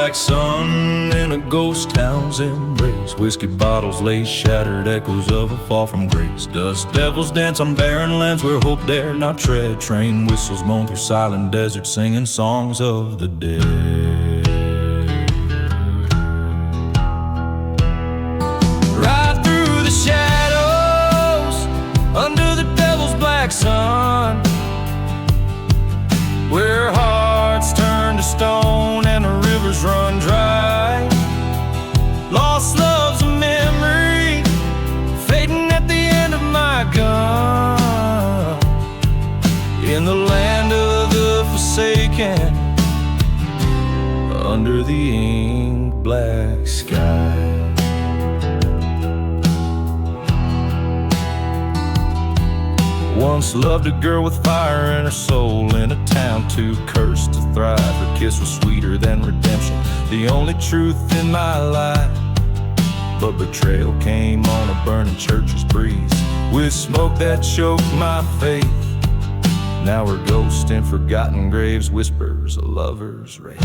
black sun in a ghost town's embrace. Whiskey bottles lay shattered echoes of a fall from grace. Dust devils dance on barren lands where hope dare not tread. Train whistles moan through silent deserts singing songs of the dead. Right through the shadows under the devil's black sun, where hearts turn to stone and the rivers run dry. Lost love's a memory fading at the end of my gun. In the land of the forsaken, under the ink black sky. Once loved a girl with fire in her soul, in a town too cursed to thrive. Her kiss was sweeter than redemption, the only truth in my life. But betrayal came on a burning church's breeze, with smoke that choked my faith. Now her ghost in forgotten graves whispers a lover's wraith.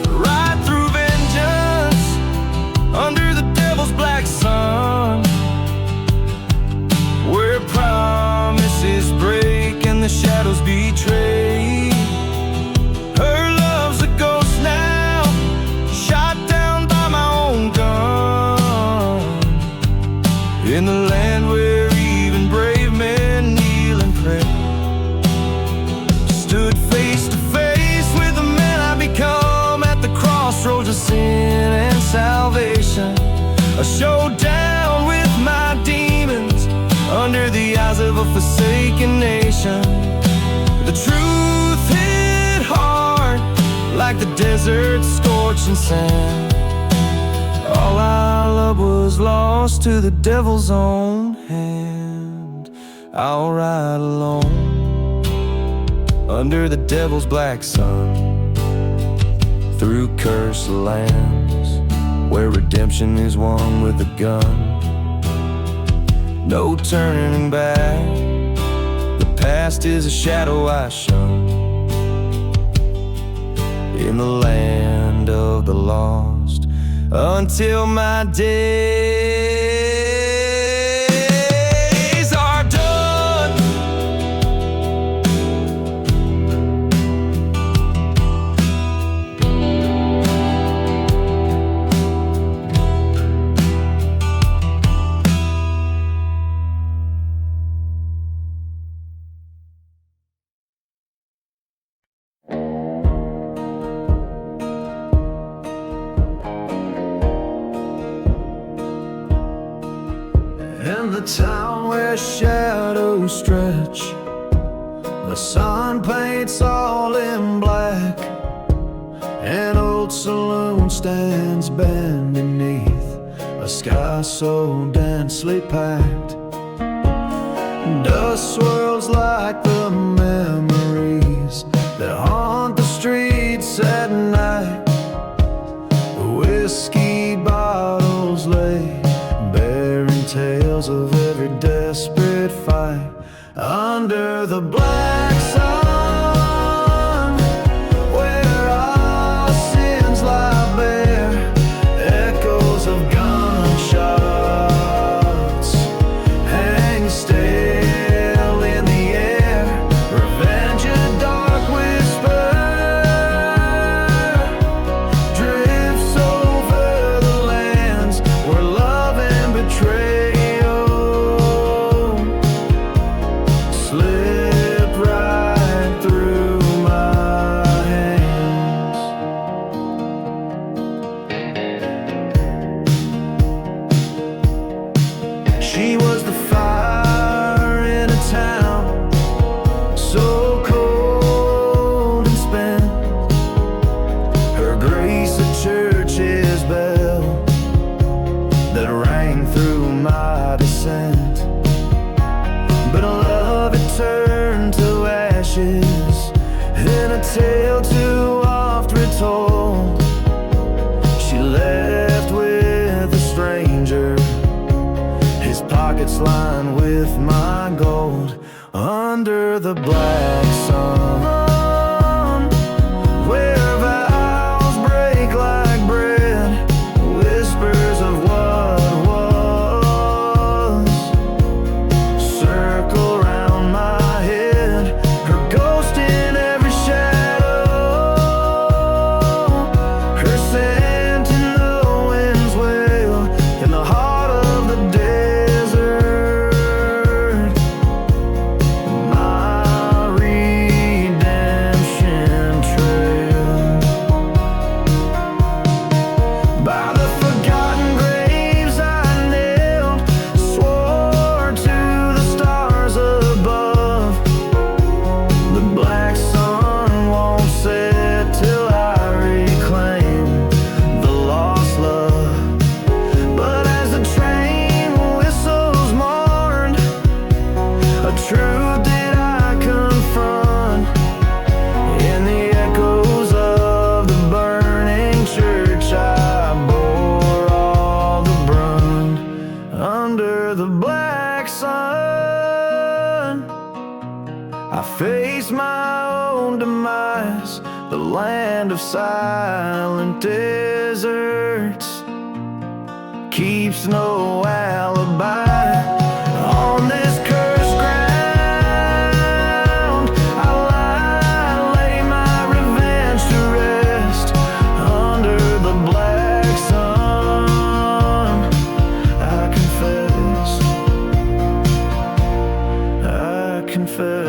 Right through vengeance under the black sun, where promises break and the shadows betray. Her love's a ghost now, shot down by my own gun. In the land where even brave men kneel and pray. Stood face to face with the man I become at the crossroads of sin and salvation. A showdown with my demons under the eyes of a forsaken nation. The truth hit hard like the desert scorching sand. All I loved was lost to the devil's own hand. I'll ride alone under the devil's black sun, through cursed lands where redemption is won with a gun. No turning back, the past is a shadow I shun. In the land of the lost, until my days are done. In the town where shadows stretch, the sun paints all in black. An old saloon stands bent beneath a sky so densely packed. Dust swirls like the memories that haunt the streets at night. Whiskey bottles lay bearing tales of every desperate fight under the black sun, where our sins lie bare. Echoes of gunshots hang still in the air. Revenge a dark whisper drifts over the lands where love and betrayal slip right through my hands. She was the fire in a town so cold and spent. Her grace a church's bell that rang through my descent. But love had turned to ashes in a tale too oft retold. She left with a stranger, his pockets lined with my gold, under the black sun. lies, the land of silent deserts, keeps no alibi. On this cursed ground, I lay my revenge to rest under the black sun. I confess.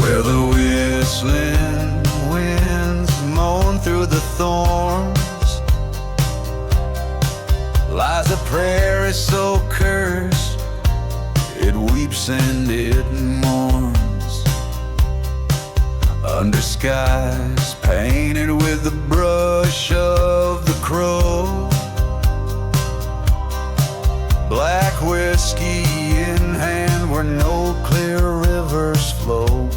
Where the whistling winds moan through the thorns lies a prairie so cursed it weeps and it mourns. Under skies painted with the brush of the crow, black whiskey in hand where no clear rivers flow.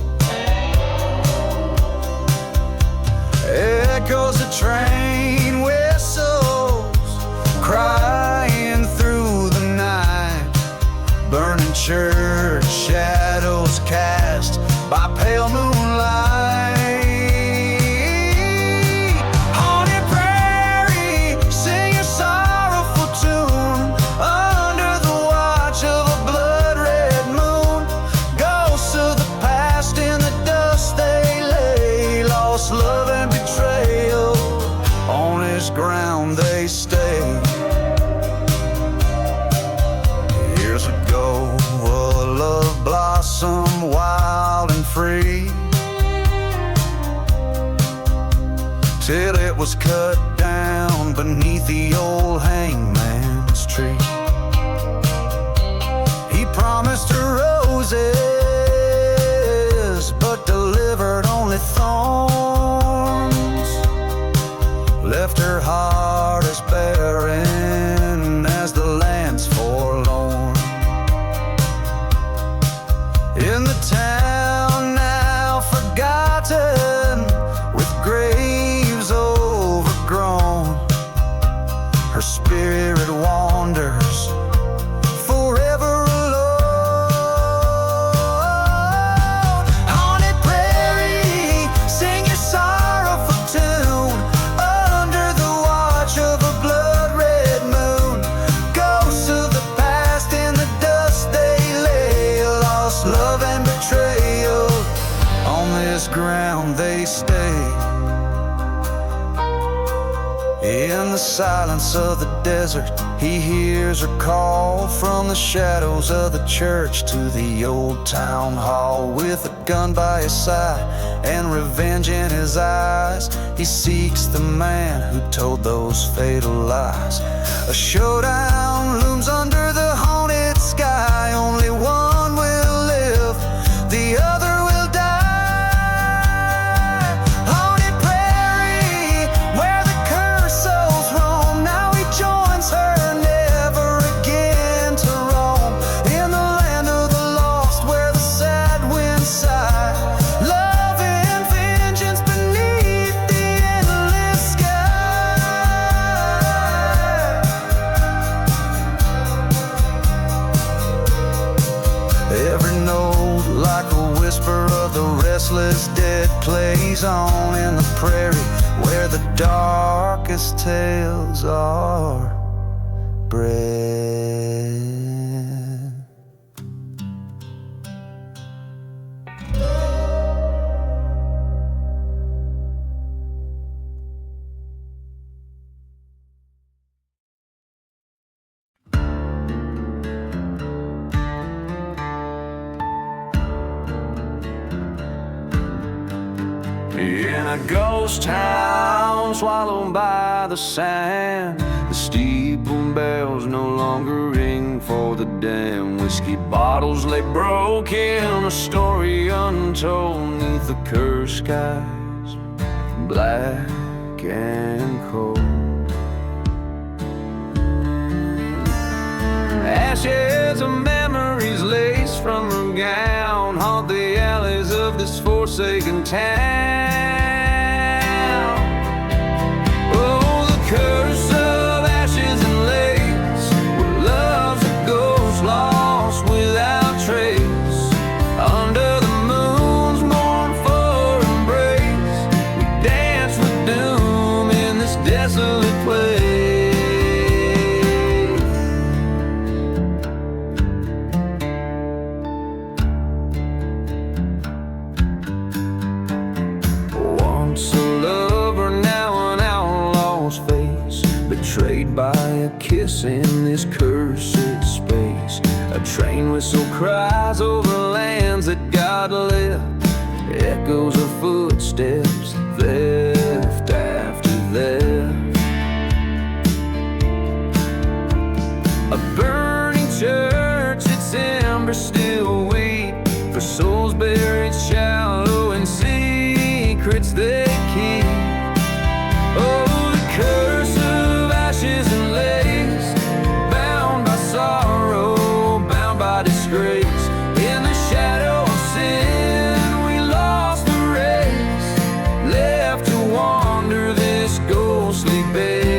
Echoes of train whistles crying through the night, burning church shadows cast by pale moonlight. Haunted prairie, sing a sorrowful tune under the watch of a blood-red moon. Ghosts of the past in the dust they lay, lost love and betrayal, on this ground they stay. Years ago, a love blossomed wild and free, till it was cut down beneath the old hangman's tree. He promised her roses, but delivered only thorns, left her heart as barren as the land's forlorn. In the town now forgotten, with graves overgrown, her spirit wanders forever alone. Haunted prairie, sing your sorrowful tune under the watch of a blood-red moon. Ghosts of the past in the dust they lay, lost love and betrayal, on this ground they stay. In the silence of the desert, he hears her call from the shadows of the church to the old town hall. With a gun by his side and revenge in his eyes, he seeks the man who told those fatal lies. A showdown looms under the haunted sky. Only one will live, the other will die. Haunted prairie, where the cursed souls roam, now he joins her, never again to roam. In the land of the lost, where the sad winds sigh, love and vengeance beneath the endless sky. Every note like a whisper of the restless dead plays on in the prairie, where the darkest tales are bred. In a ghost town swallowed by the sand, the steeple bells no longer ring for the damn. Whiskey bottles lay broken, a story untold neath the cursed skies, black and cold. Ashes of memories lay from her gown haunt the alleys of this forsaken town. Oh, the curse of ashes and lace, where love's a ghost lost without trace. Under the moon's mournful embrace, we dance with doom in this desolate place. Betrayed by a kiss in this cursed space. A train whistle cries over lands that God left. Echoes of footsteps, theft after theft. A burning church, its embers still wait for souls buried shallow in secrets they keep. Oh, the curse of ashes and lace, bound by sorrow, bound by disgrace. In the shadow of sin, we lost the race, left to wander this ghostly base.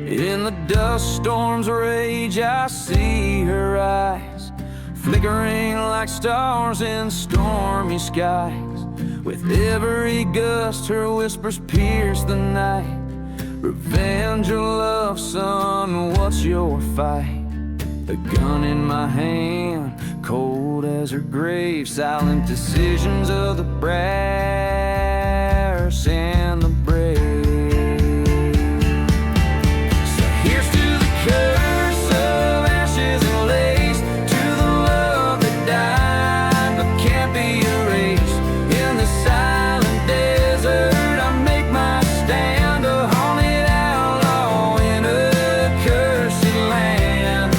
In the dust storm's rage, I see her eyes, flickering like stars in stormy skies. With every gust, her whispers pierce the night. Revenge or love, son, what's your fight? A gun in my hand, cold as her grave. Silent decisions of the brass and the brave. Curse of ashes and lace, to the love that died but can't be erased. In the silent desert, I make my stand, a haunted outlaw in a cursed land.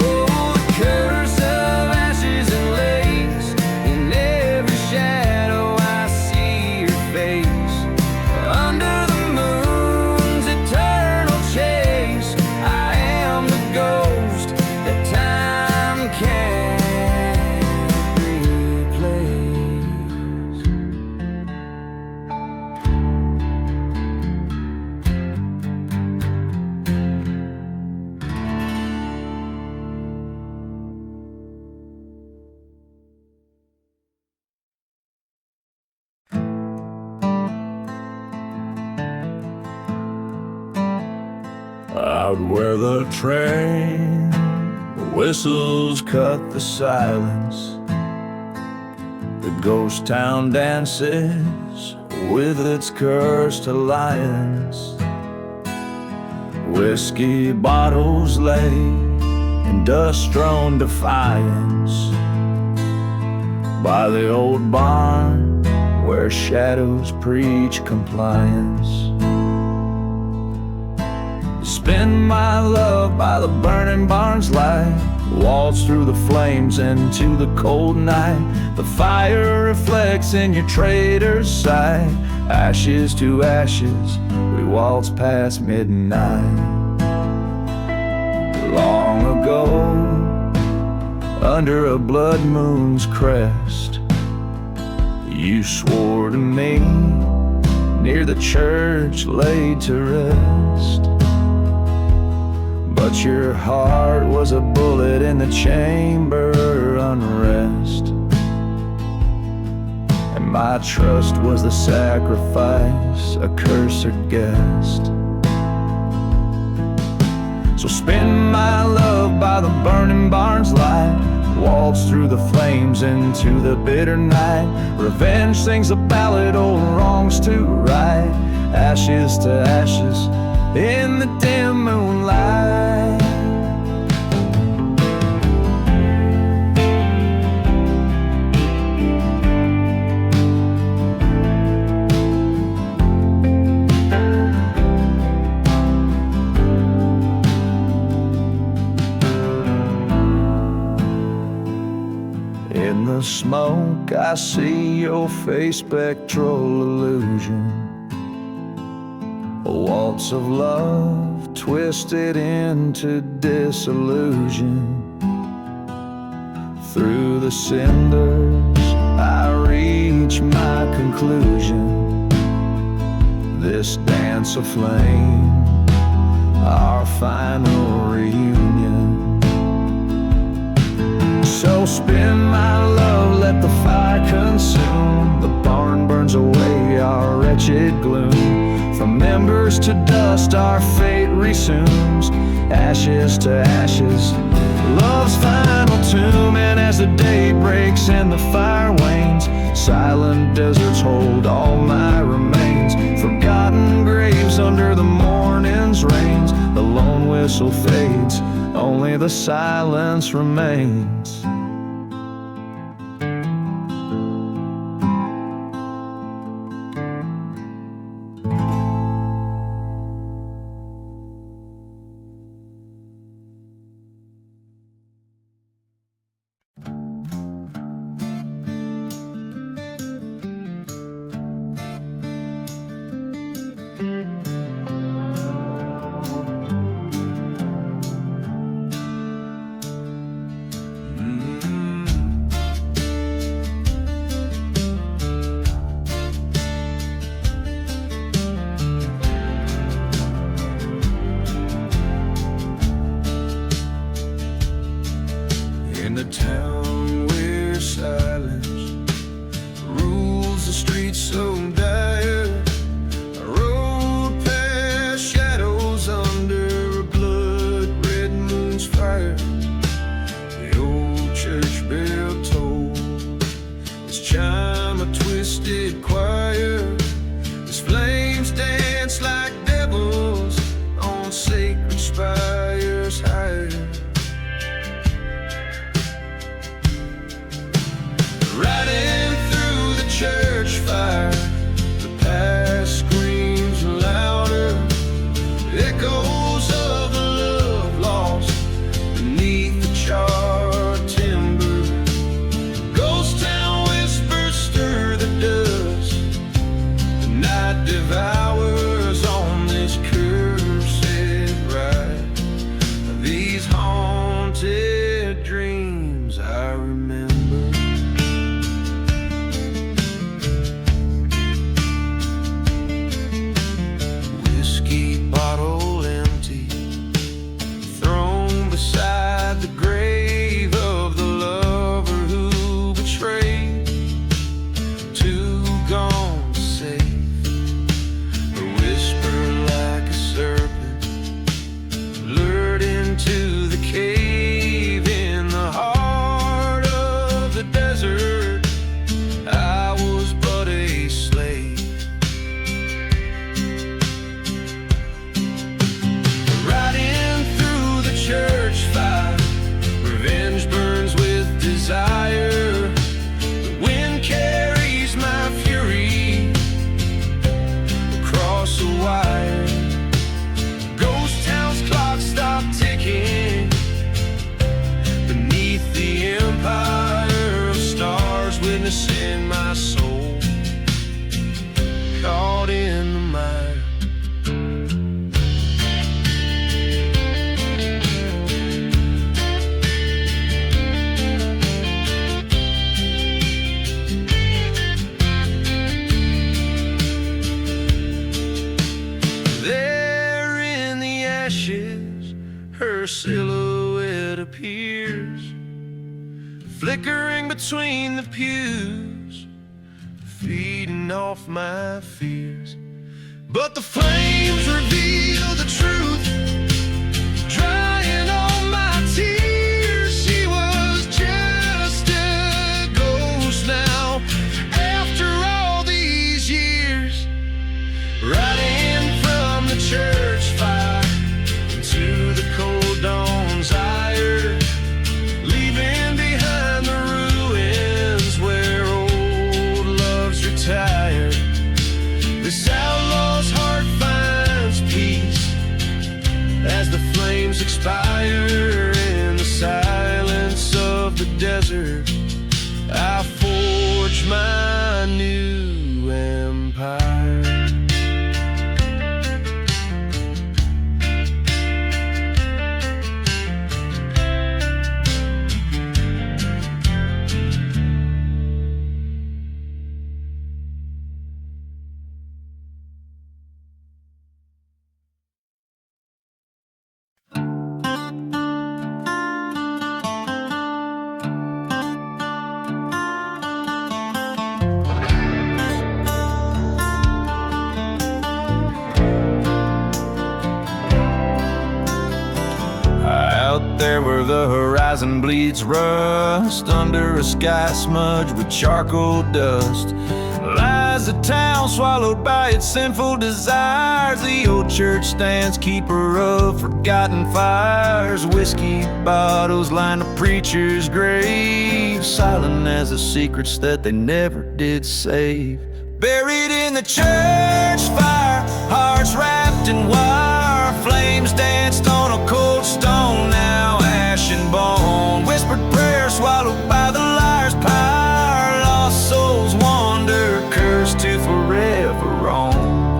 Oh, the curse of ashes and lace, in every shadow I see your face. Under the moon's eternal chase, I am the ghost that time can't replace. Out where the train whistles cut the silence, the ghost town dances with its cursed alliance. Whiskey bottles lay in dust-strewn defiance by the old barn where shadows preach compliance. Spend my love by the burning barn's light, waltz through the flames into the cold night. The fire reflects in your trader's sight. Ashes to ashes, we waltz past midnight. Long ago, under a blood moon's crest, you swore to me near the church laid to rest. But your heart was a bullet in the chamber unrest, and my trust was the sacrifice, a cursed guest. So spend my love by the burning barn's light, waltz through the flames into the bitter night. Revenge sings a ballad, old wrongs to right. Ashes to ashes in the dim moonlight. In the the smoke, I see your face, spectral illusion. A waltz of love twisted into disillusion. Through the cinders, I reach my conclusion. This dance of flame, our final reunion. So spin my love, let the fire consume. The barn burns away our wretched gloom. From embers to dust our fate resumes. Ashes to ashes, love's final tomb. And as the day breaks and the fire wanes, silent deserts hold all my remains. Forgotten graves under the morning's rains. The lone whistle fades, only the silence remains. In a town where silence rules the streets so dire, I rode past shadows under a blood-red moon's fire. The old church bell tolled its chime, a twisted choir. Its flames dance like devils on sacred spires higher. Riding through the church fire, the past screams louder. Echoes of a love lost beneath the charred timber. Ghost town whispers stir the dust. The night devours on this cursed ride. These haunted dreams I remember. Bottle empty, thrown beside the grave of the lover who betrayed. Too gone to save. A whisper like a serpent lured into the cave in the heart of the desert. I was but a slave. Church fire, revenge burns with desire. The wind carries my fury across the wire. Ghost town's clock stopped ticking beneath the empire of stars, witnessing my soul caught in the mire. Her silhouette appears, flickering between the pews, feeding off my fears. But the flames reveal the truth, drying all my tears. She was just a ghost now, after all these years. Riding from the church fire to the cold dawn's ire, leaving behind the ruins where old love's retired. This outlaw's heart finds peace dries and bleeds rust under a sky smudged with charcoal dust. Lies a town swallowed by its sinful desires. The old church stands keeper of forgotten fires. Whiskey bottles line the preacher's grave, silent as the secrets that they never did save. Buried in the church fire, hearts wrapped in wire. Flames danced on a cold stone, now ash and bone. Whispered prayers swallowed by the liar's power. Lost souls wander, cursed to forever roam.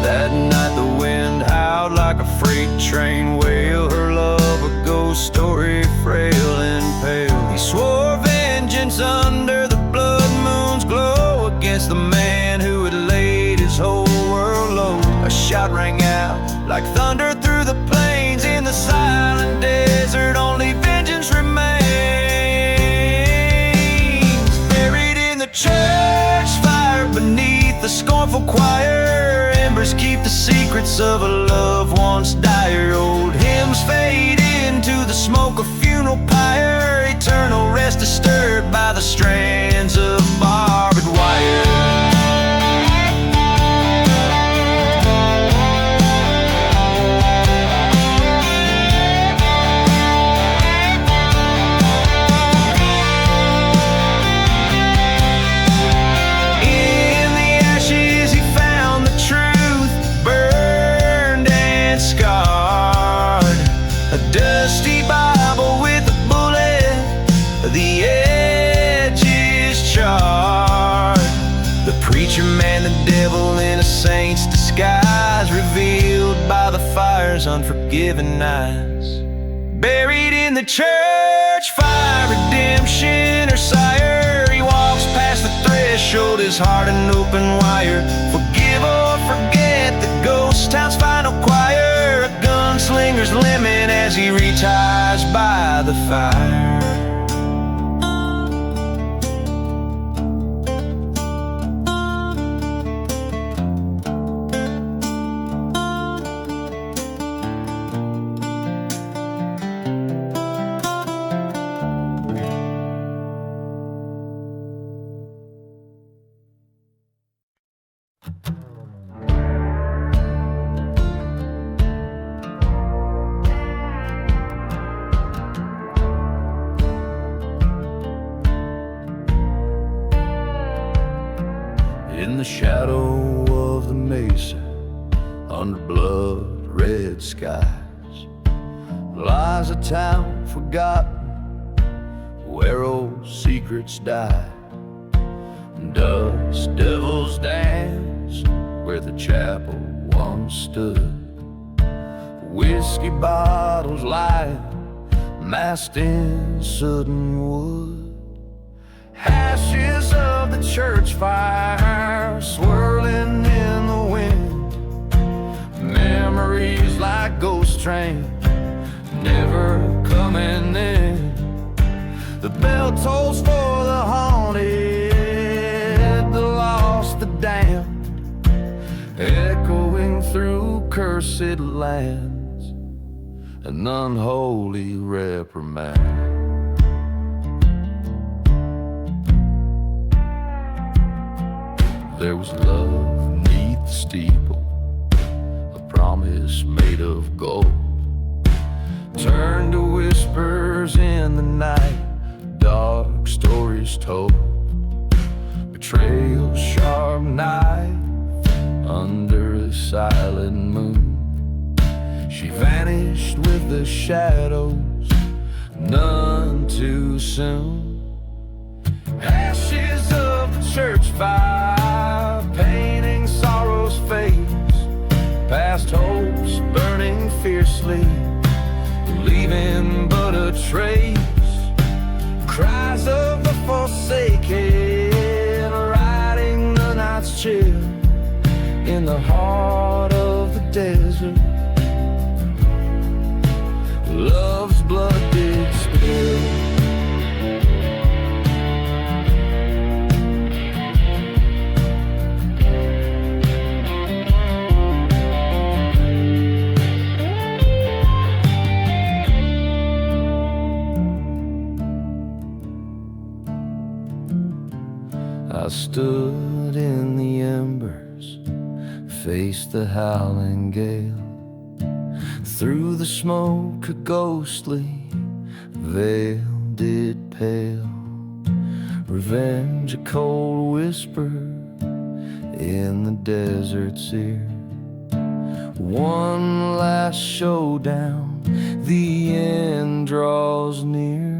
That night the wind howled like a freight train wail. Her love a ghost story, frail and pale. He swore vengeance under the blood moon's glow against the man who had laid his whole world low. A shout rang out like thunder through the plains. In the silent desert only vengeance remains. Buried in the church fire beneath the scornful choir, embers keep the secrets of a love once dire. Old hymns fade into the smoke of funeral pyre. Eternal rest disturbed by the strands of barbed wire. Dusty Bible with a bullet, the edge is charred. The preacher man, the devil in a saint's disguise, revealed by the fire's unforgiving eyes. Buried in the church fire, redemption or sire. He walks past the threshold, his heart an open wire. Forgive or forget the ghost town's final choir. A gunslinger's limit as he retires by the fire. In the shadow of the mesa, under blood-red skies, lies a town forgotten, where old secrets die. Dust devils dance where the chapel once stood. Whiskey bottles lie masked in sodden wood. Ashes of the church fire swirling in the wind. Memories like ghost trains never coming in. The bell tolls for the haunted, the lost, the damned, echoing through cursed lands, an unholy reprimand. There was love neath the steeple, a promise made of gold, turned to whispers in the night, dark stories told. Betrayal, sharp knife under a silent moon. She vanished with the shadows, none too soon. Ashes of the church fire, painting sorrow's face, past hopes burning fiercely, leaving but a trace. Cries of the forsaken, riding the night's chill in the heart of the desert. Love's blood did spill. stood in the embers, faced the howling gale. Through the smoke a ghostly veil did pale. Revenge a cold whisper in the desert's ear. One last showdown, the end draws near.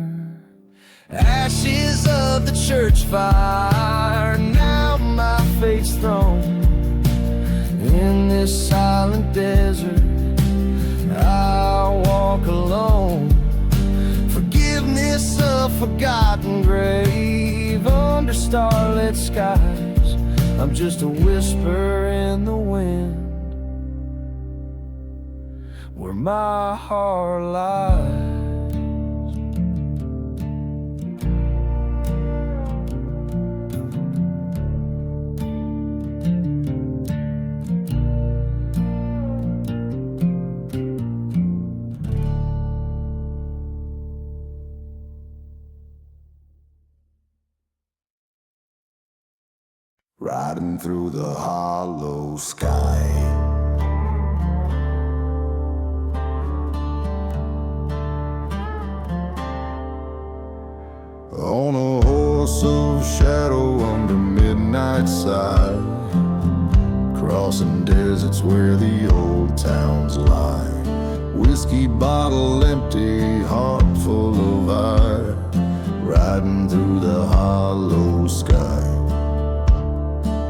Ashes of the church fire, now my fate's thrown. In this silent desert, I'll walk alone. Forgiveness a forgotten grave under starlit skies. I'm just a whisper in the wind where my heart lies. Riding through the hollow sky, on a horse of shadow under midnight side, crossing deserts where the old towns lie. Whiskey bottle empty, heart full of ire, riding through the hollow sky.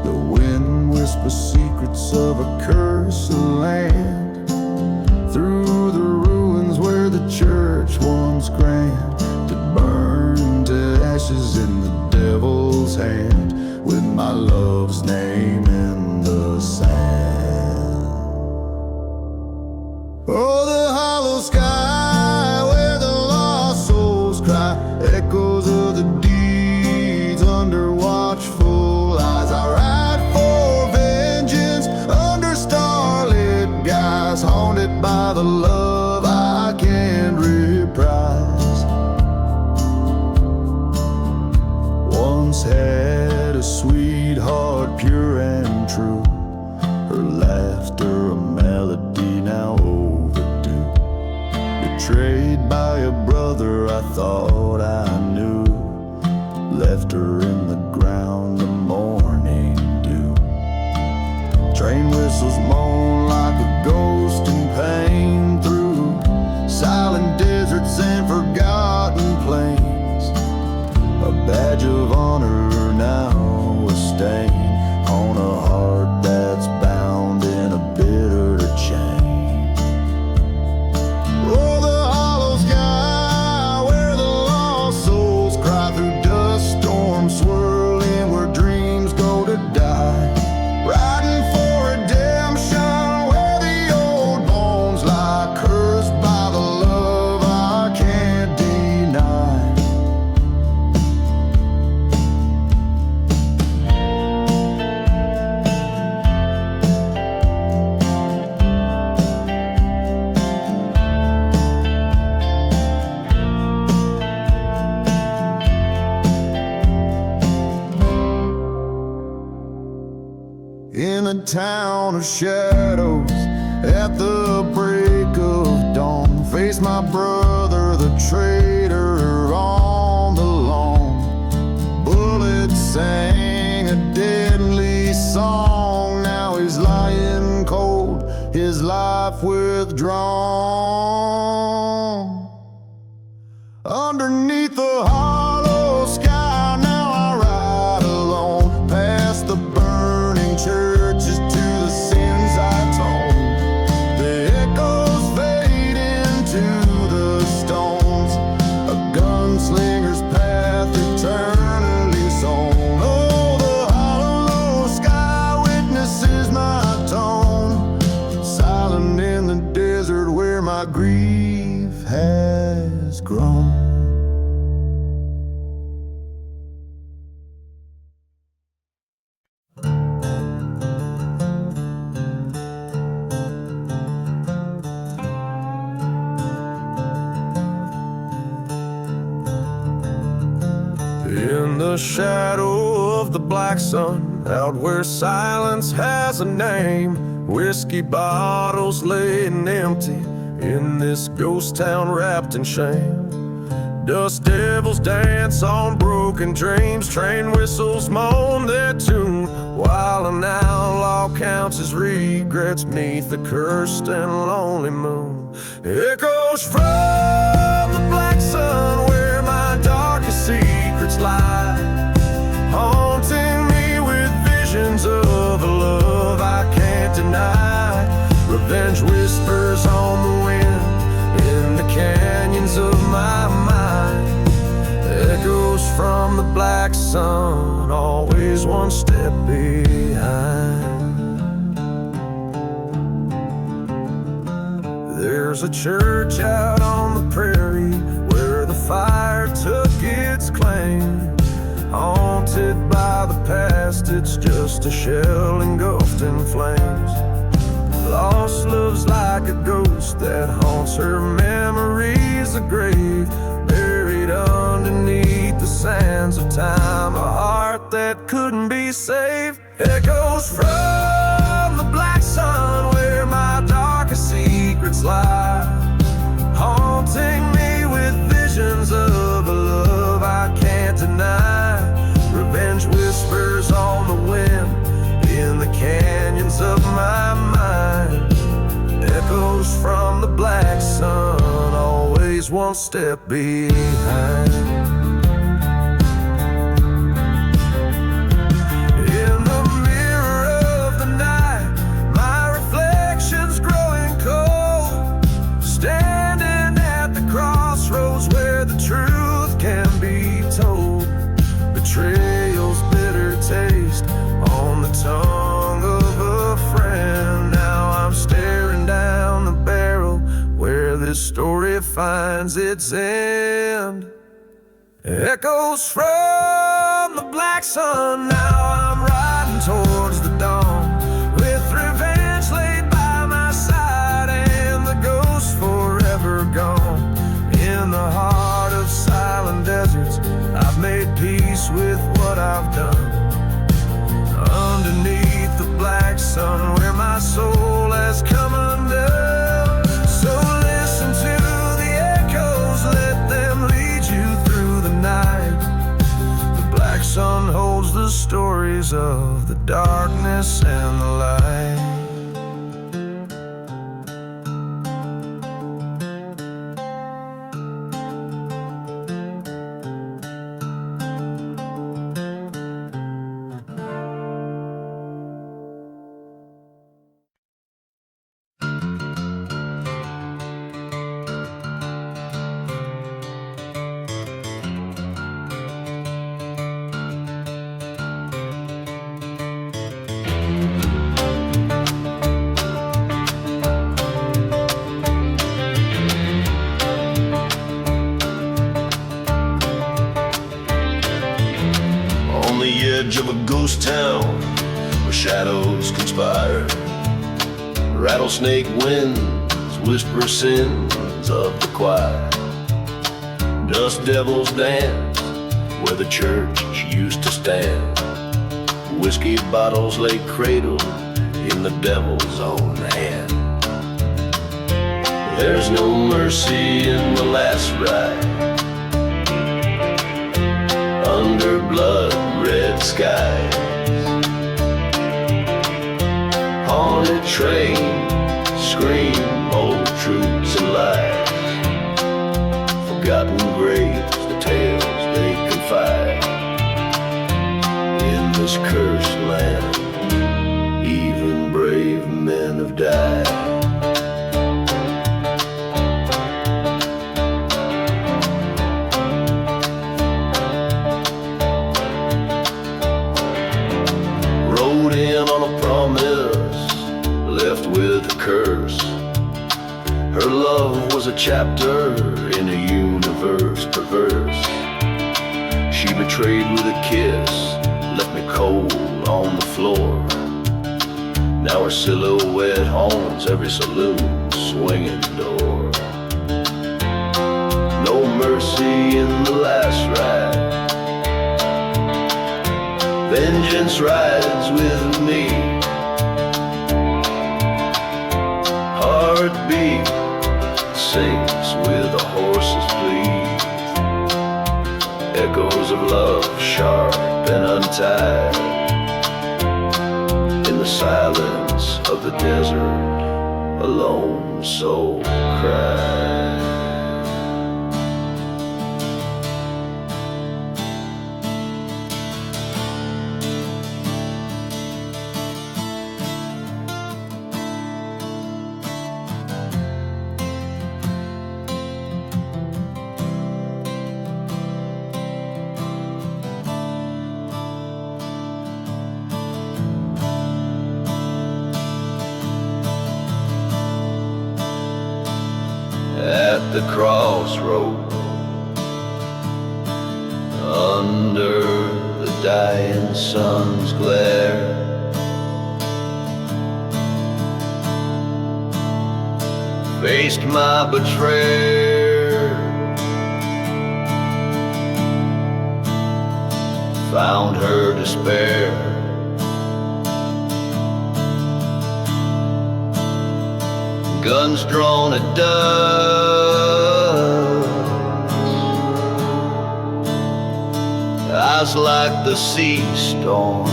The wind whispers secrets of a cursed land, through the ruins where the church once grand, to burn to ashes in the devil's hand, with my love's name in the sand. Oh, the hollow sky where the lost souls cry, echoes of the deeds under watchful eyes. I ride for vengeance under starlit skies, haunted by the love I can't reprise. Once had a sweetheart, pure and true, her laughter a melody now overdue. Betrayed by a brother I thought I knew, left her in the ground the morning dew. Train whistles moan like a ghost in pain through silent deserts and forgotten plains. A badge of honor now, a stain on a heart that's bound in a bitter chain. Oh, the hollow sky where the lost souls cry, through dust storms swirling where dreams go to die. Riding for redemption where the old bones lie, cursed by the love I can't deny. In a town of shadows, at the break of dawn, face my brother, the traitor, on the lawn. Bullets sang a deadly song, now he's lying cold, his life withdrawn. Underneath the hollow sky, now I ride alone, past the burning churches to the sins I told. The echoes fade into the stones, a gunslinger's path eternally sown. Oh, the hollow sky witnesses my tone, silent in the desert where my grief has grown. In the shadow of the black sun, out where silence has a name, whiskey bottles laying empty in this ghost town wrapped in shame. Dust devils dance on broken dreams, train whistles moan their tune, while an outlaw counts his regrets neath the cursed and lonely moon. Echoes from the black sun where my darkest secrets lie, haunting me with visions of a love I can't deny. Revenge whispers on the wind in the canyons of my mind. Echoes from the black sun, always one step behind. There's a church out on the prairie where the fire took its claim. Haunted by the past, it's just a shell engulfed in flames. Lost love's like a ghost that haunts her memories, a grave buried underneath the sands of time, a heart that couldn't be saved. Echoes from the black sun where my darkest secrets lie, haunting me with visions of a love I can't deny. Revenge whispers on the wind in the canyons of my mind. Echoes from the black sun, always one step behind. In the mirror of the night, my reflection's growing cold, standing at the crossroads where the truth can be told. Betrayal's bitter taste on the tongue of a friend. Now I'm staring down the barrel where this story finds its end. Echoes from the black sun, now I'm riding towards the dawn, with revenge laid by my side and the ghost forever gone. In the heart of silent deserts, I've made peace with what I've done. Underneath the black sun where my soul has come undone. So listen to the echoes, let them lead you through the night. The black sun holds the stories of the darkness and the light. Of a ghost town where shadows conspire, rattlesnake winds whisper sins of the choir. Dust devils dance where the church used to stand. Whiskey bottles lay cradled in the devil's own hand. There's no mercy in the last ride, under blood red skies. Haunted train scream old truths and lies. Forgotten graves, the tales they confide. In this cursed land, even brave men have died. Her love was a chapter in a universe perverse. She betrayed with a kiss, left me cold on the floor. Now her silhouette haunts every saloon swinging door. No mercy in the last ride, vengeance rides with me. Heartbeat sings with a horse's bleed. Echoes of love, sharp and untied, in the silence of the desert, a lone soul cries. At the crossroad, under the dying sun's glare, faced my betrayer, found her despair. Guns drawn at dusk, eyes like the sea storm.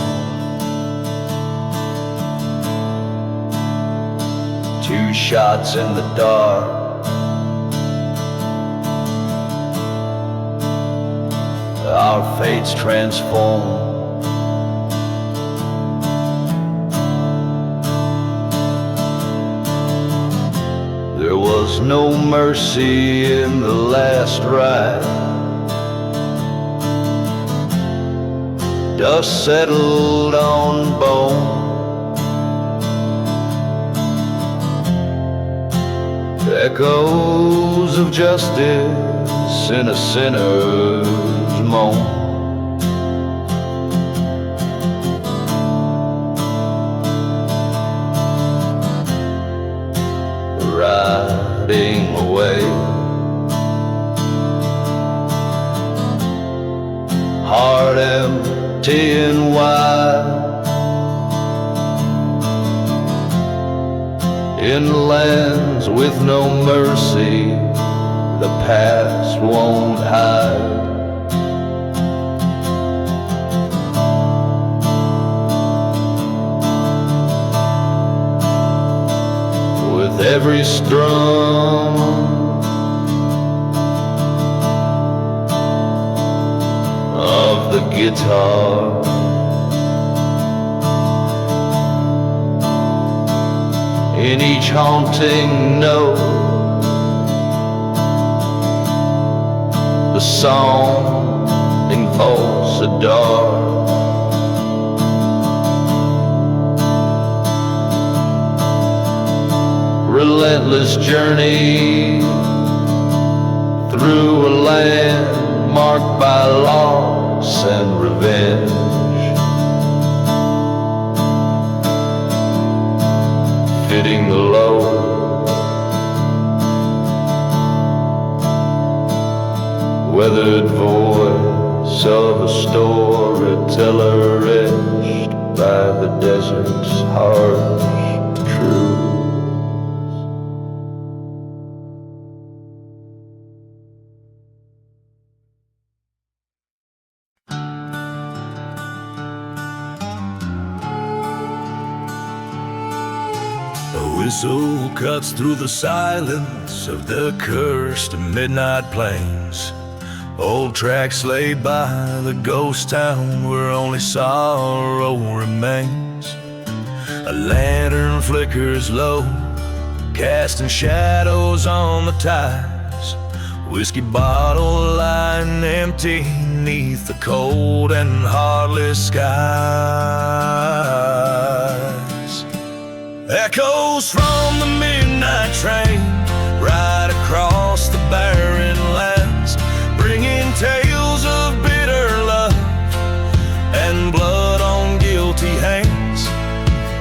Two shots in the dark, our fates transform. There was no mercy in the last ride. Dust settled on bone. Echoes of justice in a sinner's moan. Riding away, heart empty and wide, in lands with no mercy, the past won't hide. With every strum of the guitar, in each haunting note, the song impulse a dark. Relentless journey through a land marked by loss and revenge. Fitting the load, weathered voice of a storyteller etched by the desert's harsh truth. A whistle cuts through the silence of the cursed midnight plains. Old tracks laid by the ghost town where only sorrow remains. A lantern flickers low, casting shadows on the ties. Whiskey bottle lying empty neath the cold and heartless skies. Echoes from the midnight train right across the barren lands, bringing tales of bitter love and blood on guilty hands.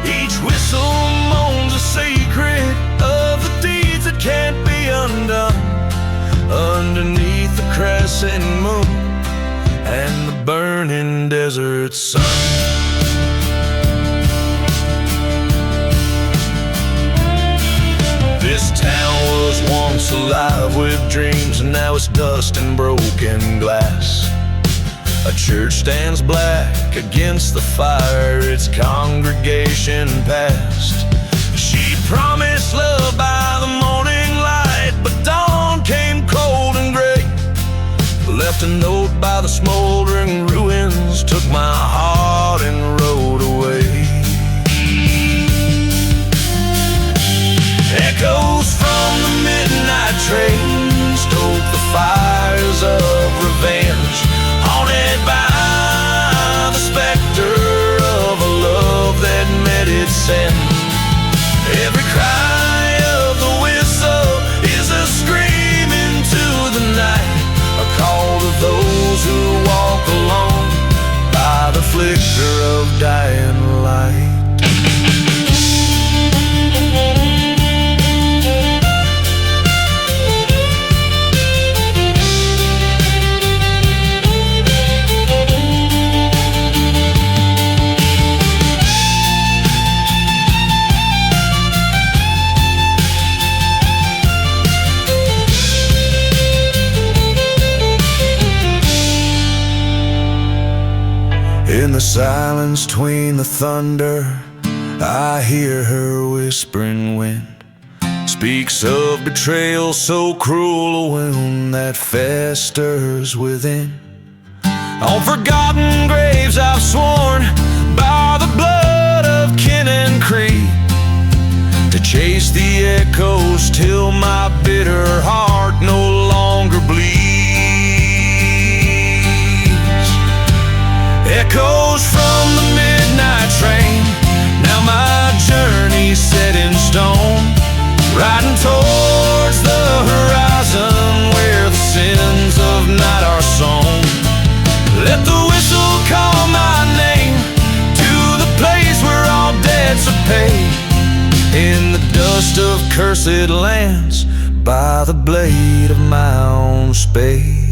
Each whistle moans a secret of the deeds that can't be undone. Underneath the crescent moon and the burning desert sun. This town was once alive with dreams, and now it's dust and broken glass. A church stands black against the fire, its congregation past. She promised love by the morning light, but dawn came cold and gray. Left a note by the smoldering ruins, took my heart and rode away. Echoes from the midnight train stoke the fires of revenge, haunted by the specter of a love that met its end. Every cry of the whistle is a scream into the night, a call to those who walk alone by the flicker of dying light. In the silence between the thunder, I hear her whispering wind. Speaks of betrayal so cruel, a wound that festers within. On forgotten graves I've sworn by the blood of kin and creed, to chase the echoes till my bitter heart no longer bleeds. Echoes from the midnight train, now my journey's set in stone, riding towards the horizon where the sins of night are sown. Let the whistle call my name to the place where all debts are paid, in the dust of cursed lands by the blade of my own spade.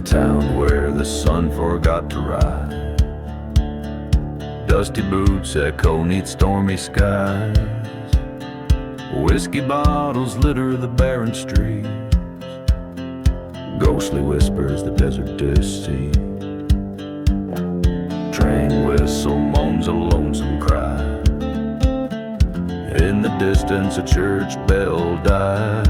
Town where the sun forgot to rise, dusty boots echo neath stormy skies. Whiskey bottles litter the barren streets, ghostly whispers the desert deceives. Train whistle moans a lonesome cry, in the distance a church bell dies.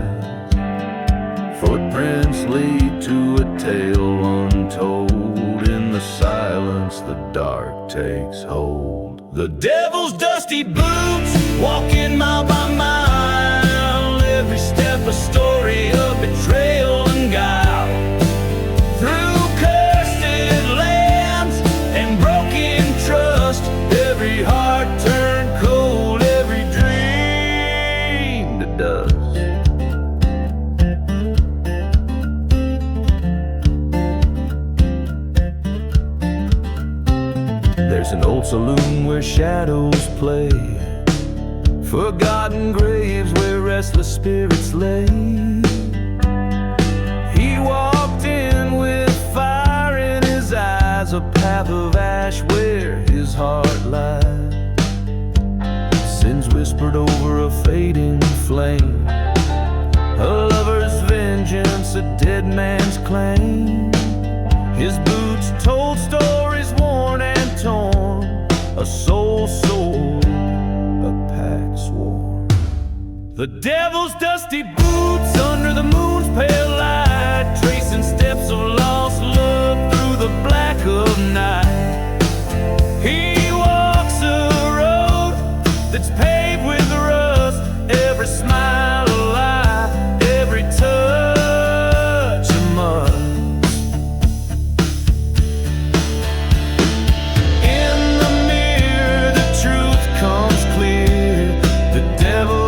Footprints lead to a tale untold, in the silence the dark takes hold. The devil's dusty boots, walking mile by mile, every step a story of betrayal and guile. Through cursed lands and broken trust, every heart turned cold, every dream to dust. There's an old saloon where shadows play, forgotten graves where restless spirits lay. He walked in with fire in his eyes, a path of ash where his heart lies. Sins whispered over a fading flame, a lover's vengeance, a dead man's claim. His boots told stories worn and torn, a soul sore, a pact sworn. The devil's dusty boots under the moon's pale light, tracing steps of lost love through the black of night. He walks a road that's paved with rust, every smile a lie, every touch a mud. In the mirror the truth comes clear, the devil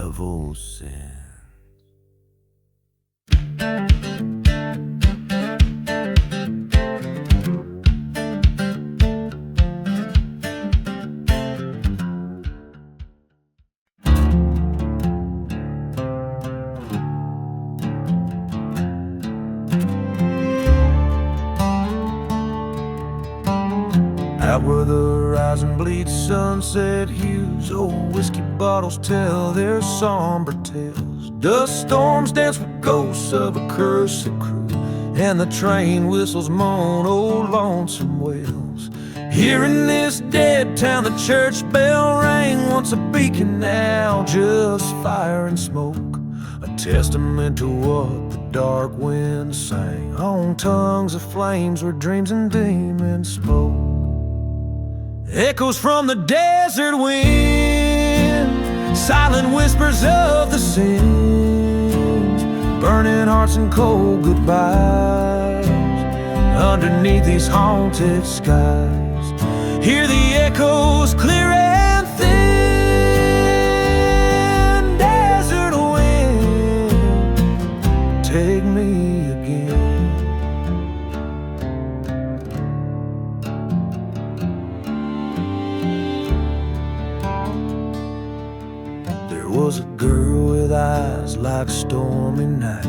of old sin. Out where the horizon bleeds sunset hues, old whiskey bottles tell their somber tales. Dust storms dance with ghosts of a cursed crew, and the train whistles moan old lonesome wails. Here in this dead town the church bell rang, once a beacon, now just fire and smoke, a testament to what the dark wind sang on tongues of flames where dreams and demons spoke. Echoes from the desert wind, silent whispers of the sins, burning hearts and cold goodbyes underneath these haunted skies. Hear the echoes clear and thin. Desert wind, take me again. Was a girl with eyes like stormy night,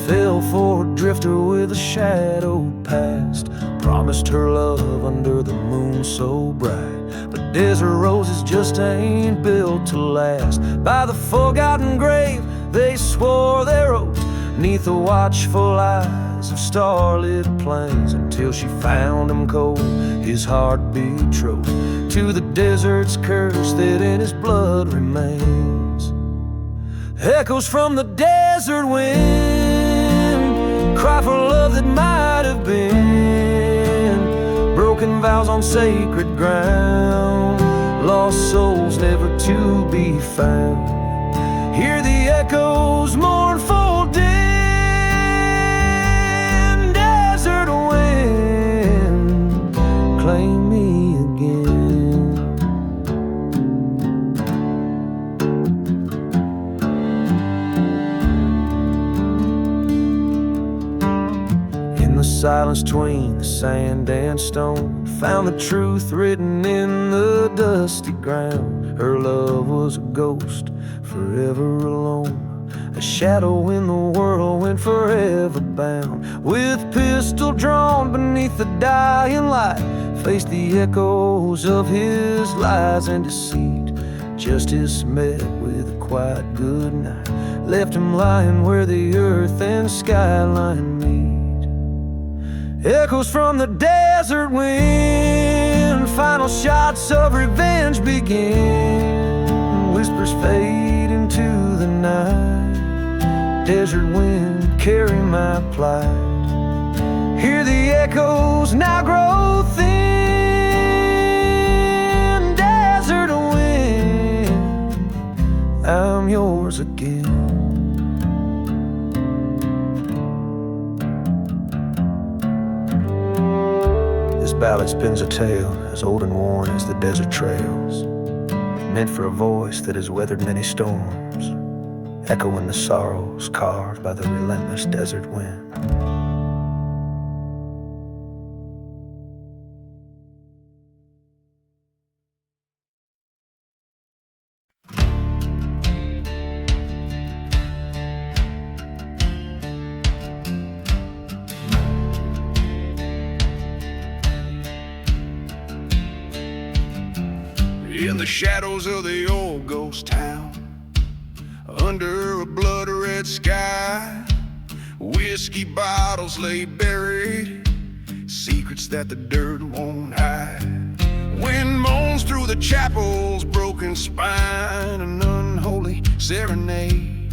fell for a drifter with a shadowed past, promised her love under the moon so bright, but desert roses just ain't built to last. By the forgotten grave they swore their oath, neath the watchful eyes of starlit plains, until she found him cold, his heart betrothed to the desert's curse that in his blood remains. Echoes from the desert wind cry for love that might have been, broken vows on sacred ground, lost souls never to be found. Hear the echoes mournful din. Desert wind, claim me again. The silence between the sand and stone, found the truth written in the dusty ground. Her love was a ghost, forever alone, a shadow in the whirlwind, forever bound. With pistol drawn beneath the dying light, faced the echoes of his lies and deceit. Justice met with a quiet good night, left him lying where the earth and skyline meet. Echoes from the desert wind, final shots of revenge begin, whispers fade into the night. Desert wind, carry my plight. Hear the echoes now grow thin. Desert wind, I'm yours again. This ballad spins a tale as old and worn as the desert trails, meant for a voice that has weathered many storms, echoing the sorrows carved by the relentless desert wind. In the shadows of the old ghost town, under a blood-red sky, whiskey bottles lay buried, secrets that the dirt won't hide. Wind moans through the chapel's broken spine, an unholy serenade,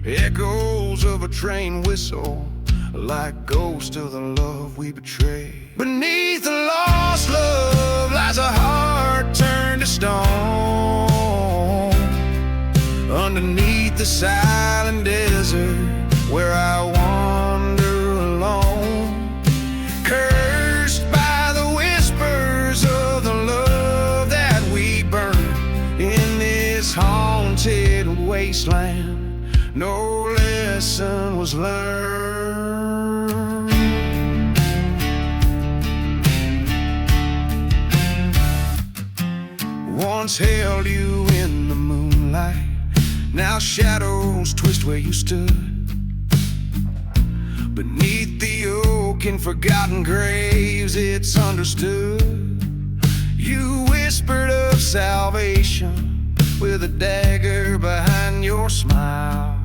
echoes of a train whistle, like ghosts of the love we betrayed. Beneath the lost love lies a heart turned to stone, underneath the silent desert where I wander alone, cursed by the whispers of the love that we burn in this haunted wasteland, no lesson was learned. Once held you in the moonlight, now shadows twist where you stood. Beneath the oak in forgotten graves, it's understood. You whispered of salvation with a dagger behind your smile.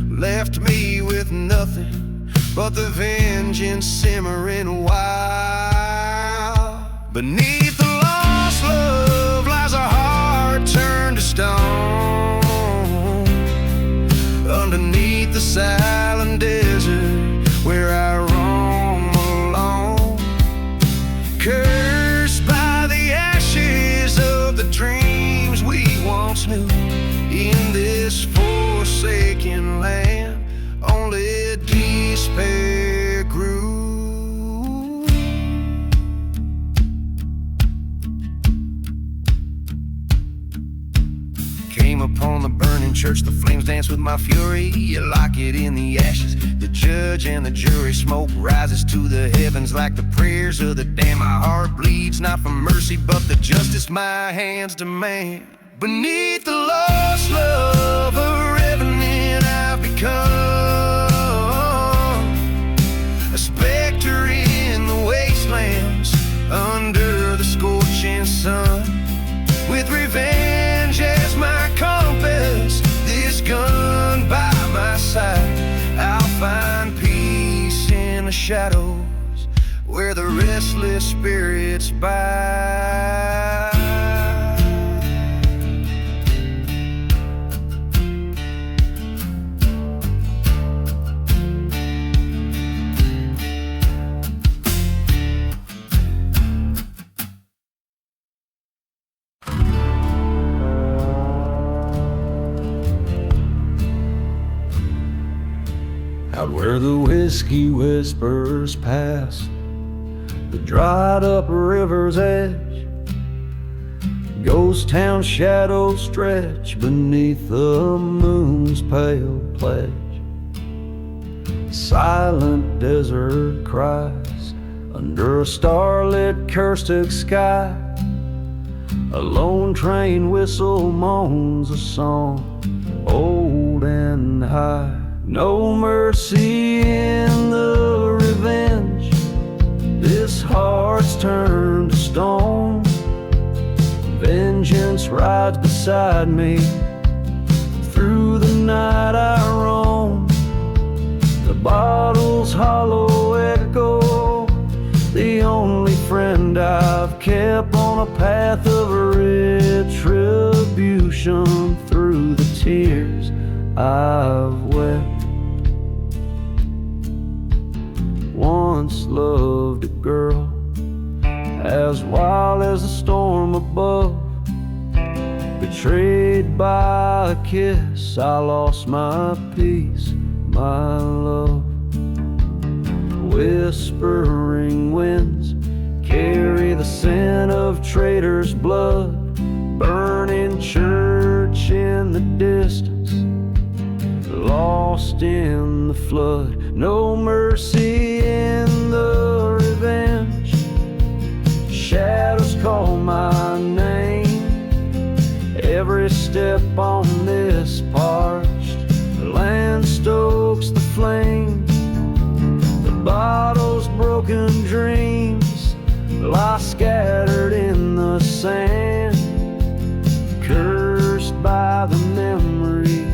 Left me with nothing but the vengeance simmering wild. Beneath the lost love lies a heart turned to stone. Underneath the silent desert where I roam alone, cursed by the ashes of the dreams we once knew. In this forsaken land, only despair grew. Came upon the burning church, the flames dance with my fury. You lock it in the ashes, the judge and the jury. Smoke rises to the heavens like the prayers of the damned. My heart bleeds not for mercy but the justice my hands demand. Beneath the lost love, a revenant I've become, a specter in the wastelands under the scorching sun. With revenge as my compass, this gun by my side, I'll find peace in the shadows where the restless spirits bide. Out where the whiskey whispers pass the dried up river's edge, ghost town shadows stretch beneath the moon's pale pledge. Silent desert cries under a starlit Caustic sky. A lone train whistle moans a song old and high. No mercy in the revenge, this heart's turned to stone. Vengeance rides beside me, through the night I roam. The bottle's hollow echo, the only friend I've kept on a path of retribution. Through the tears I've wept, once loved a girl as wild as the storm above. Betrayed by a kiss, I lost my peace, my love. Whispering winds carry the scent of traitors' blood. Burning church in the distance, lost in the flood. No mercy in the revenge, shadows call my name. Every step on this parched land stokes the flame. The bottle's broken dreams lie scattered in the sand, cursed by the memory,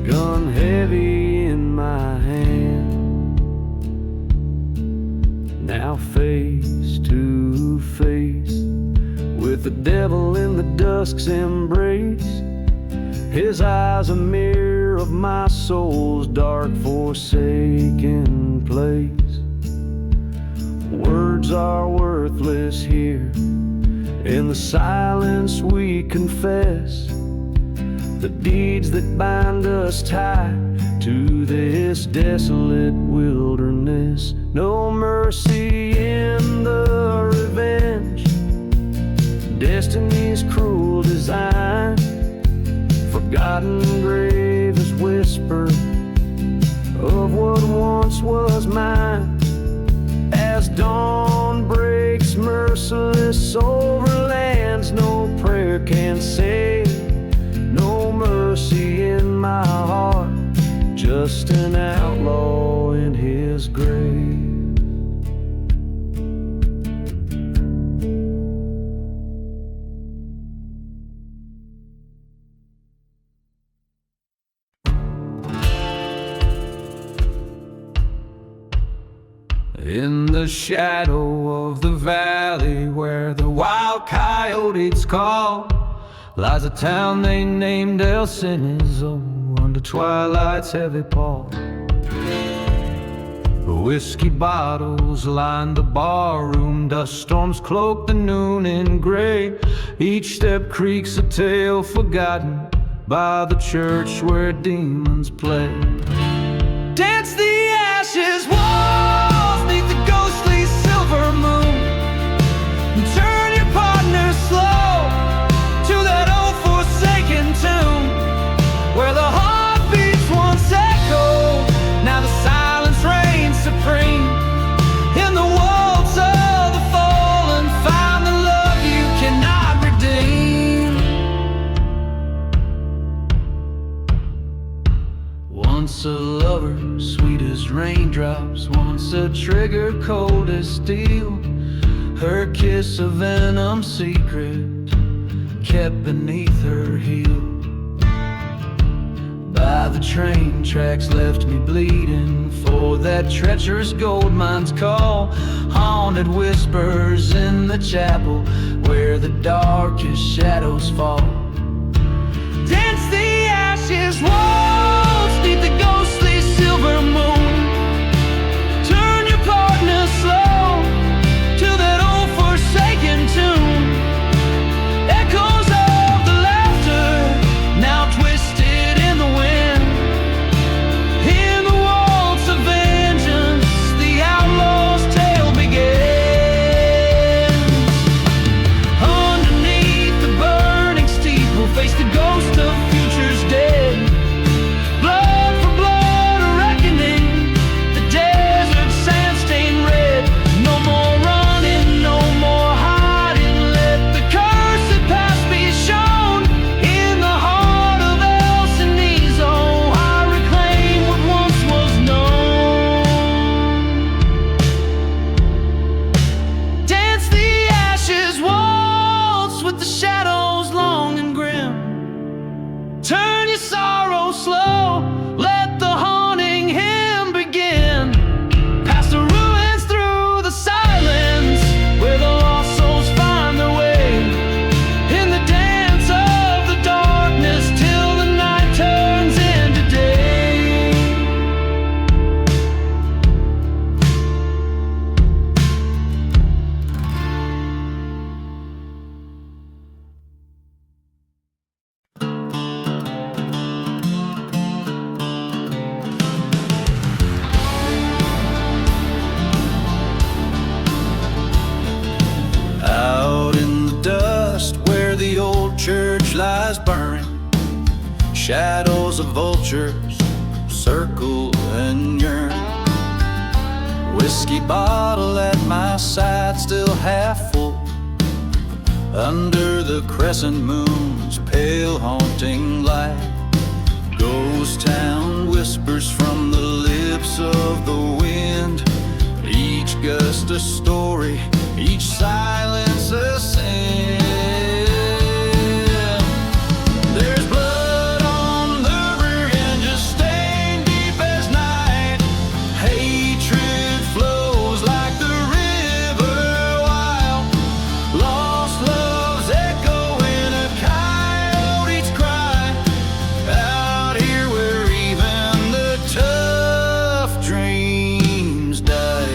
gun heavy in my hand. Now face to face with the devil in the dusk's embrace. His eyes a mirror of my soul's dark forsaken place. Words are worthless here, in the silence we confess the deeds that bind us tight to this desolate wilderness. No mercy in the revenge, destiny's cruel design, forgotten over lands no prayer can save, no mercy in my heart, just an outlaw in his grave. In the shadow of the valley where the wild coyotes call lies a town they named El Cenizo under twilight's heavy pall. Whiskey bottles line the barroom, dust storms cloak the noon in gray. Each step creaks a tale forgotten by the church where demons play. Dance the ashes walls neath the ghostly silver moon, and turn your partner slow to that old forsaken tomb where the heartbeats once echoed. Now the silence reigns supreme in the walls of the fallen. Find the love you cannot redeem. Once a lover, sweet as raindrops, once a trigger cold as steel, her kiss a venom secret kept beneath her heel. By the train tracks left me bleeding for that treacherous gold mine's call. Haunted whispers in the chapel where the darkest shadows fall. Dance the ashes walls neath the ghostly silver moon, turn your partner slow to that old forsaken tune. Echoes of the laughter now twisted in the wind. In the waltz of vengeance the outlaw's tale begins. Underneath the burning steeple face the ghost of futures dead. Blood for blood, a reckoning, the desert sand stained red. No more running, no more hiding, let the cursed past be shown. In the heart of El Cenizo I reclaim what once was known. Dance the ashes waltz with the shadows long and grim. Turn your sorrow slow, let the haunting hymn begin. Past the ruins through the silence where the lost souls find their way. In the dance of the darkness till the night turns into day. Out in the dust where the old church lies burning, shadows of vultures circle and yearn. Whiskey bottle at my side still half full, under the crescent moon's pale haunting light. Ghost town whispers from the lips of the wind, each gust a story, each silence a sin. There's blood on the bridge, a stain deep as night. Hatred flows like the river wild. Lost loves echo in a coyote's cry. Out here where even the tough dreams die.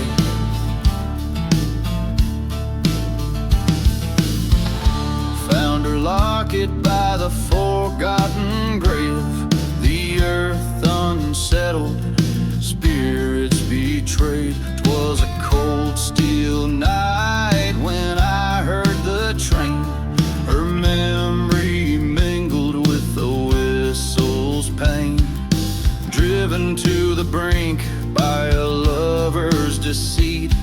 Found her locket by the forgotten grave, the earth unsettled, spirits betrayed. 'Twas a cold steel night when I heard the train. Her memory mingled with the whistle's pain, driven to the brink by a lover's deceit.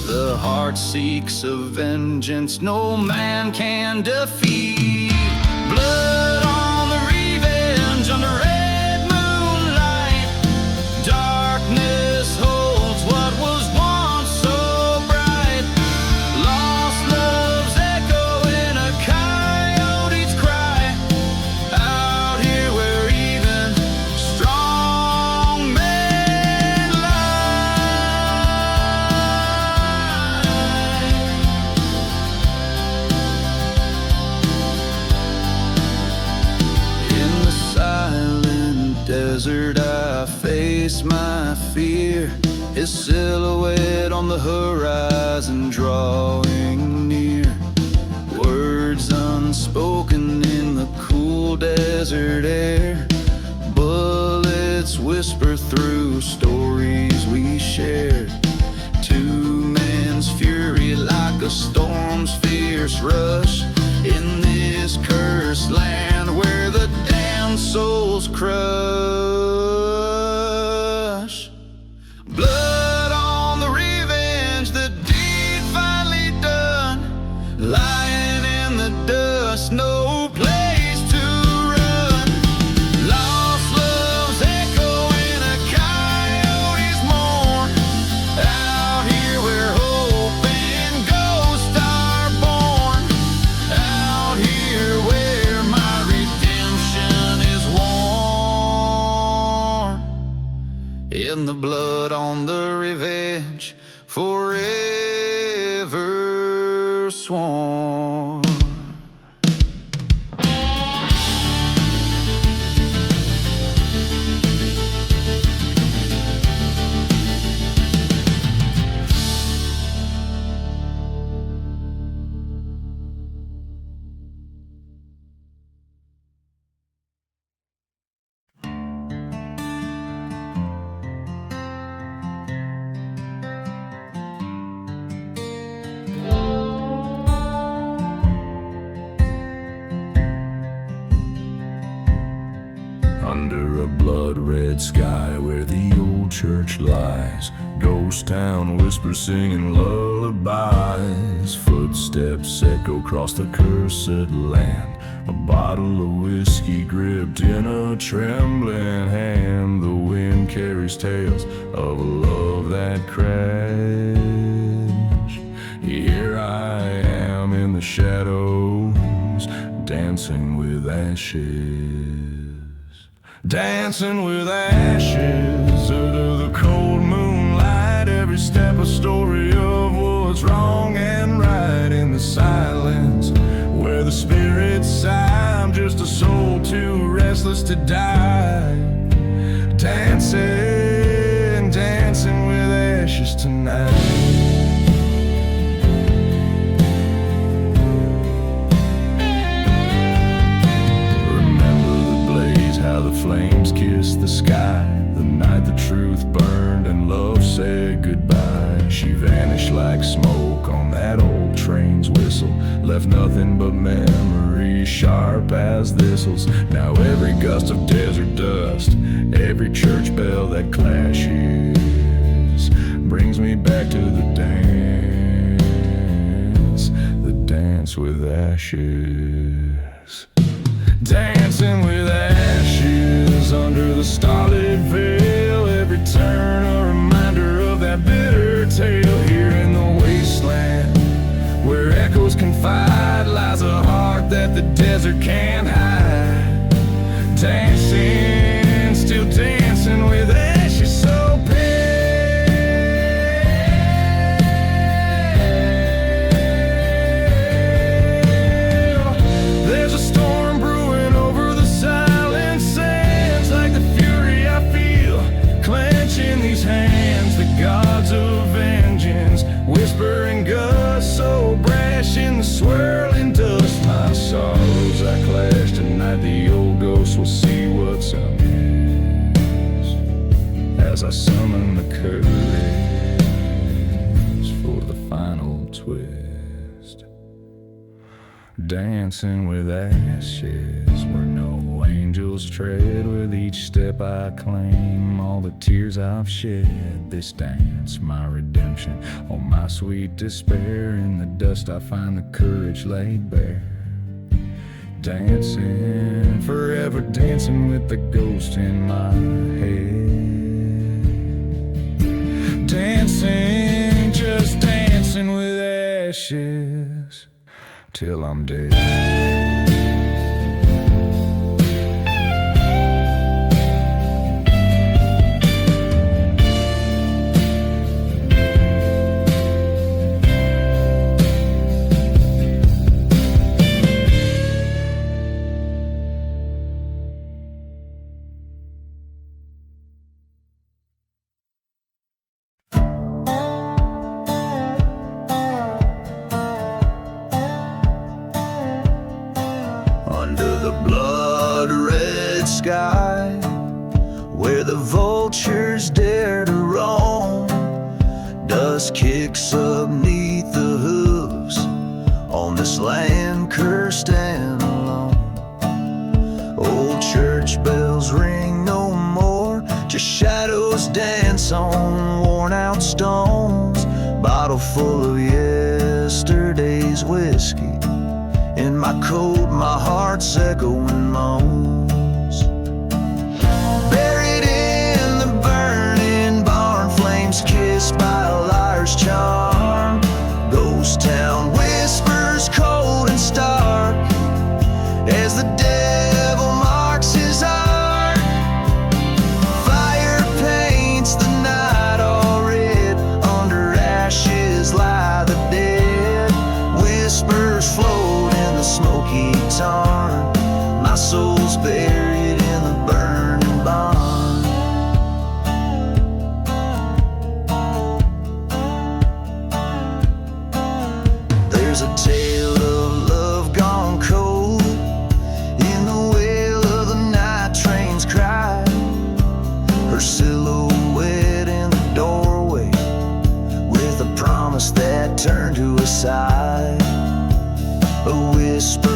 The heart seeks of vengeance no man can defeat. Blood on the revenge under red moonlight. Darkness holds what was once so bright. Lost love's echo in a coyote's cry. Out here where even strong men lie. In the silent desert I face my fear. His silhouette on the horizon drawing near. Words unspoken in the cool desert air. Bullets whisper through stories we shared. Two men's fury like a storm's fierce rush. In this cursed land where the damned souls crush. Blood on the revenge, the deed finally done. Lying in the dust, no place to run. Lost love's echo in a coyote's mourn. Out here where hope and ghosts are born. Out here where my redemption is worn. In the blood on the revenge, forever sworn. Under a blood-red sky where the old church lies, ghost town whispers singing lullabies. Footsteps echo across the cursed land. A bottle of whiskey gripped in a trembling hand. The wind carries tales of a love that crashed. Here I am in the shadows, dancing with ashes. Dancing with ashes under the cold moonlight. Every step a story of what's wrong and right. In the silence where the spirits sigh, I'm just a soul too restless to die. Dancing, dancing with ashes tonight. How the flames kissed the sky, the night the truth burned and love said goodbye. She vanished like smoke on that old train's whistle, left nothing but memories sharp as thistles. Now every gust of desert dust, every church bell that clashes, brings me back to the dance with ashes. Dancing with ashes under the starlit veil. Every turn a reminder of that bitter tale. Here in the wasteland where echoes confide, lies a heart that the desert can't hide. Dancing, still dancing with ashes so pale. There's a storm brewing over the silent sands, like the fury I feel clenching these hands. The gods of vengeance whispering gusts so brash in the swirling dust. My sorrows I clash tonight, the old ghosts will see what's amiss as I summon the curtains for the final twist. Dancing with ashes where no angel angels tread with each step I claim. All the tears I've shed, this dance, my redemption. All my sweet despair, in the dust I find the courage laid bare. Dancing, forever dancing with the ghost in my head. Dancing, just dancing with ashes till I'm dead. Under the blood-red sky, where the vultures dare to roam, dust kicks up neath the hooves on this land cursed and alone. Old church bells ring no more, just shadows dance on worn-out stones. Bottle full of yesterday's whiskey, in my coat, my heart's echoing moans. Buried in the burning barn, flames kissed by a liar's charm. Ghost town whispers cold and stark as the devil marks his art. Fire paints the night all red, under ashes lie the dead. Whispers float in the smoky tarn, my soul's buried in the burning barn. There's a tale of love gone cold in the wail of the night train's cry. Her silhouette in the doorway with a promise that turned to a sigh. A whisper